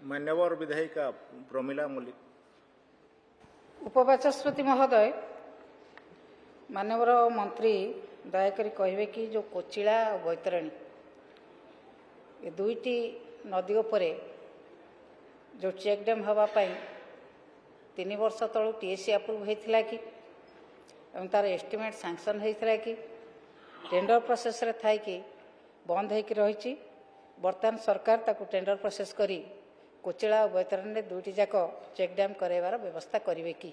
मान्यवर विधायिका प्रमिला मल्लिक। उपबाचस्पति महोदय, मानवर मंत्री दयाकोरी कहे कि जो कोचिला और बैतरणी ये दुईटी नदी उपरे जो चेक डैम हवापाई 3 वर्ष तलू टीएससी अप्रूव होता कि तार एस्टिमेट सैंक्शन होता कि टेंडर प्रोसेस रे थाई कि बंद होकर रही। बर्तमान सरकार ताकू टेंडर प्रोसेस करी कोचिला और बैतरणी में दुईटी जाक चेक डैम कराइबार व्यवस्था करेंगे कि?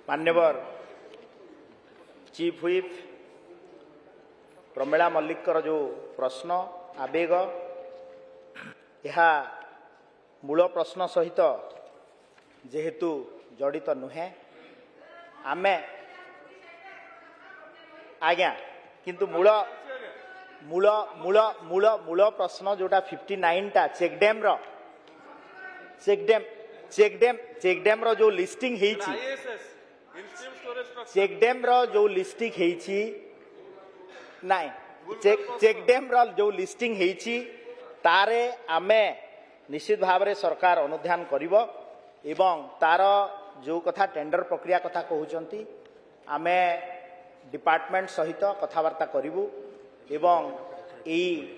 मान्यवर चीफ व्हिप प्रमिला मल्लिक जो प्रश्न आवेग यह मूल प्रश्न सहित जेहेतु जड़ित नुहे आमे आज्ञा किंतु मूल मूल मूल मूल मूल प्रश्न जोटा 59 टा चेक डैम रो जो लिस्टिंग हेची चेक डैम रो जो लिस्टिंग हेची नाइ चेक डैम रो जो लिस्टिंग हेची तारे आमे निश्चित भाव में सरकार अनुध्यान करिवो एवं तार जो कथा टेंडर प्रक्रिया कथा कहउचंती आमे डिपार्टमेंट सहित कथबार्ता करिवु एवं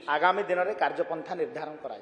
आगामी दिन में कार्यपंथा निर्धारण करा।